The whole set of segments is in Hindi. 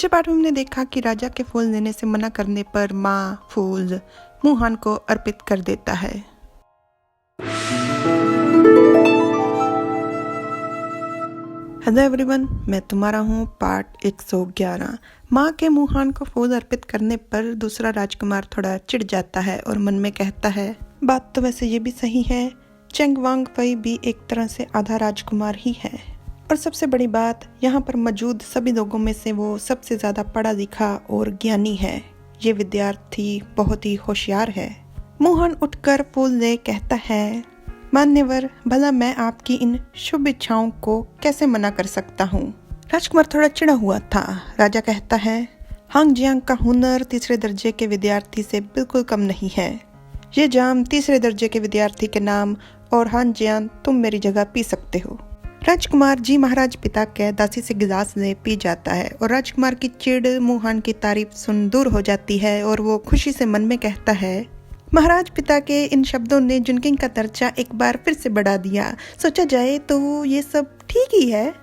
पिछले पार्ट में हमने देखा कि राजा के फूल देने से मना करने पर माँ फूल मुहान को अर्पित कर देता है। हेलो एवरीवन, मैं तुम्हारा हूँ पार्ट 111। माँ के मुहान को फूल अर्पित करने पर दूसरा राजकुमार थोड़ा चिढ़ जाता है और मन में कहता है, बात तो वैसे ये भी सही है, चेंग वांग फई भी एक तरह से आधा राजकुमार ही है, और सबसे बड़ी बात यहाँ पर मौजूद सभी लोगों में से वो सबसे ज्यादा पढ़ा लिखा और ज्ञानी है। ये विद्यार्थी बहुत ही होशियार है। मुहान उठकर फूल ले कहता है, मान्यवर, भला मैं आपकी इन शुभ इच्छाओं को कैसे मना कर सकता हूँ। राजकुमार थोड़ा चिढ़ा हुआ था। राजा कहता है, हांग जियांग का हुनर तीसरे दर्जे के विद्यार्थी से बिल्कुल कम नहीं है। ये जाम तीसरे दर्जे के विद्यार्थी के नाम, और हांग जियांग तुम मेरी जगह पी सकते हो। राजकुमार जी महाराज पिता के दासी से गिलास ले पी जाता है और राजकुमार की चिढ़ मुहान की तारीफ सुन दूर हो जाती है और वो खुशी से मन में कहता है, महाराज पिता के इन शब्दों ने जुनकिंग का दर्जा एक बार फिर से बढ़ा दिया। सोचा जाए तो ये सब ठीक ही है।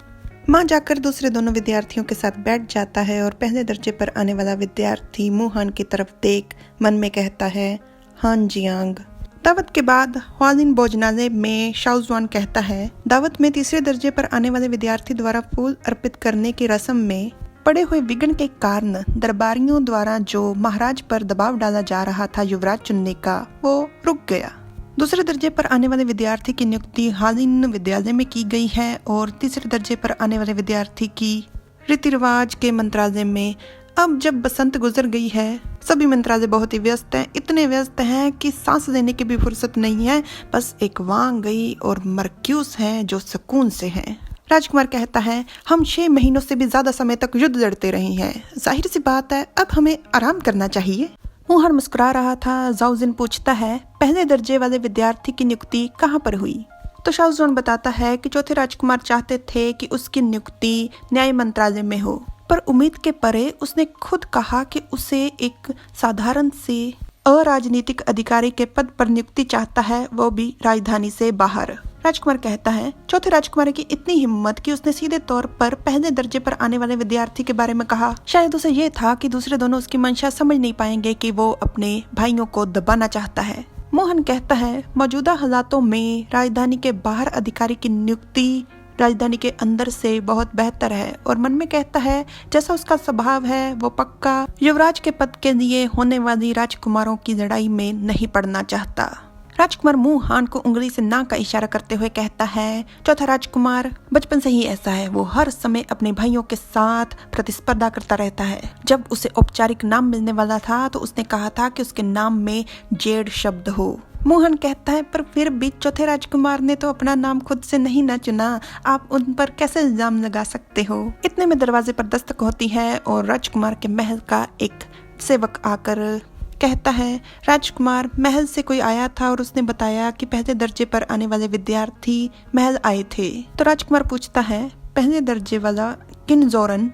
माँ जाकर दूसरे दोनों विद्यार्थियों के साथ बैठ जाता है और पहले दर्जे पर आने वाला विद्यार्थी मुहान की तरफ देख मन में कहता है, हान जियांग। दावत के बाद ह्वालिन भोजनालय में शाओजुआन कहता है, दावत में तीसरे दर्जे पर आने वाले विद्यार्थी द्वारा फूल अर्पित करने की रस्म में पड़े हुए विघ्न के कारण दरबारियों द्वारा जो महाराज पर दबाव डाला जा रहा था युवराज चुनने का, वो रुक गया। दूसरे दर्जे पर आने वाले विद्यार्थी की नियुक्ति हालिन विद्यालय में की गई है और तीसरे दर्जे पर आने वाले विद्यार्थी की रीति रिवाज के मंत्रालय में। अब जब बसंत गुजर गई है, सभी मंत्रालय बहुत ही व्यस्त हैं, इतने व्यस्त हैं कि सांस लेने की भी फुर्सत नहीं है। बस एक वांग गई और मर्क्यूस है जो सुकून से हैं। राजकुमार कहता है, हम 6 महीनों से भी ज्यादा समय तक युद्ध लड़ते रहे हैं, जाहिर सी बात है अब हमें आराम करना चाहिए। मुहान मुस्कुरा रहा था। जाओजिन पूछता है, पहले दर्जे वाले विद्यार्थी की नियुक्ति कहाँ पर हुई? तो शाओजुआन बताता है कि चौथे राजकुमार चाहते थे कि उसकी नियुक्ति न्याय मंत्रालय में हो, पर उम्मीद के परे उसने खुद कहा कि उसे एक साधारण से अराजनीतिक अधिकारी के पद पर नियुक्ति चाहता है, वो भी राजधानी से बाहर। राजकुमार कहता है, चौथे राजकुमार की इतनी हिम्मत कि उसने सीधे तौर पर पहले दर्जे पर आने वाले विद्यार्थी के बारे में कहा। शायद उसे ये था कि दूसरे दोनों उसकी मंशा समझ नहीं पाएंगे कि वो अपने भाइयों को दबाना चाहता है। मोहन कहता है, मौजूदा हालातों में राजधानी के बाहर अधिकारी की नियुक्ति राजधानी के अंदर से बहुत बेहतर है, और मन में कहता है, जैसा उसका स्वभाव है वो पक्का युवराज के पद के लिए होने वाली राजकुमारों की लड़ाई में नहीं पड़ना चाहता। राजकुमार मुहान को उंगली से ना का इशारा करते हुए कहता है, चौथा राजकुमार बचपन से ही ऐसा है, वो हर समय अपने भाइयों के साथ प्रतिस्पर्धा करता रहता है। जब उसे औपचारिक नाम मिलने वाला था तो उसने कहा था कि उसके नाम में जेड शब्द हो। मोहन कहता है, पर फिर भी चौथे राजकुमार ने तो अपना नाम खुद से नहीं ना चुना, आप उन पर कैसे इल्जाम लगा सकते हो? इतने में दरवाजे पर दस्तक होती है और राजकुमार के महल का एक सेवक आकर कहता है, राजकुमार, महल से कोई आया था और उसने बताया कि पहले दर्जे पर आने वाले विद्यार्थी महल आए थे। तो राजकुमार पूछता है, पहले दर्जे वाला किन जोरन?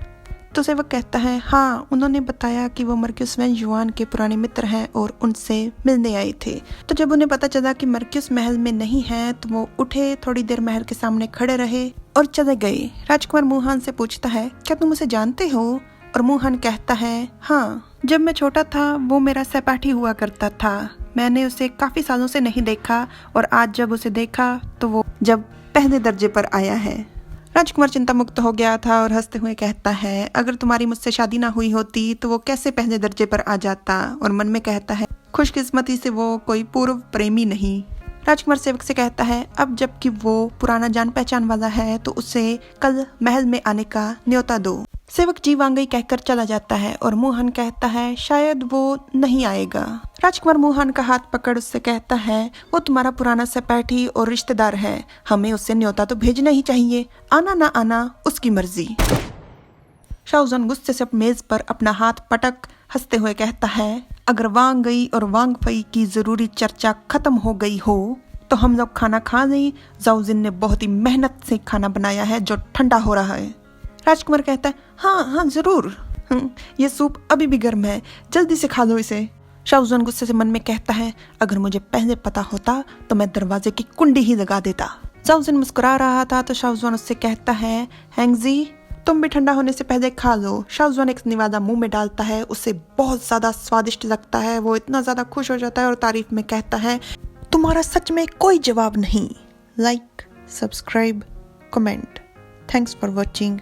तो सेवक कहता है, हाँ, उन्होंने बताया कि वो मर्क्यूस वैन युआन के पुराने मित्र हैं और उनसे मिलने आए थे। तो जब उन्हें पता चला कि मर्क्यूस महल में नहीं है तो वो उठे, थोड़ी देर महल के सामने खड़े रहे और चले गए। राजकुमार मुहान से पूछता है, क्या तुम उसे जानते हो? और मुहान कहता है, हाँ, जब मैं छोटा था वो मेरा सहपाठी हुआ करता था। मैंने उसे काफी सालों से नहीं देखा और आज जब उसे देखा तो वो जब पहले दर्जे पर आया है। राजकुमार चिंता मुक्त हो गया था और हंसते हुए कहता है, अगर तुम्हारी मुझसे शादी ना हुई होती तो वो कैसे पहले दर्जे पर आ जाता? और मन में कहता है, खुशकिस्मती से वो कोई पूर्व प्रेमी नहीं। राजकुमार सेवक से कहता है, अब जबकि वो पुराना जान पहचान वाला है तो उसे कल महल में आने का न्योता दो। सेवक जी वांगई कहकर चला जाता है और मुहान कहता है, शायद वो नहीं आएगा। राजकुमार मुहान का हाथ पकड़ उससे कहता है, वो तुम्हारा पुराना सहपाठी और रिश्तेदार है, हमें उससे न्योता तो भेजना ही चाहिए, आना ना आना उसकी मर्जी। शाओजुआन गुस्से से मेज पर अपना हाथ पटक हंसते हुए कहता है, अगर वांग गई और वांग फई की जरूरी चर्चा खत्म हो गई हो तो हम लोग खाना खा लें। जाओजिन ने बहुत ही मेहनत से खाना बनाया है जो ठंडा हो रहा है। राजकुमार कहता है, हाँ हाँ जरूर, ये सूप अभी भी गर्म है, जल्दी से खा लो इसे। शाओजुआन गुस्से से मन में कहता है, अगर मुझे पहले पता होता तो मैं दरवाजे की कुंडी ही लगा देता। जाओजिन मुस्कुरा रहा था तो शाओजुआन उससे कहता है, हैंगजी, तुम भी ठंडा होने से पहले खा लो। शाहजहान एक निवादा मुंह में डालता है, उसे बहुत ज्यादा स्वादिष्ट लगता है। वो इतना ज्यादा खुश हो जाता है और तारीफ में कहता है, तुम्हारा सच में कोई जवाब नहीं। Like, subscribe, comment. Thanks for watching.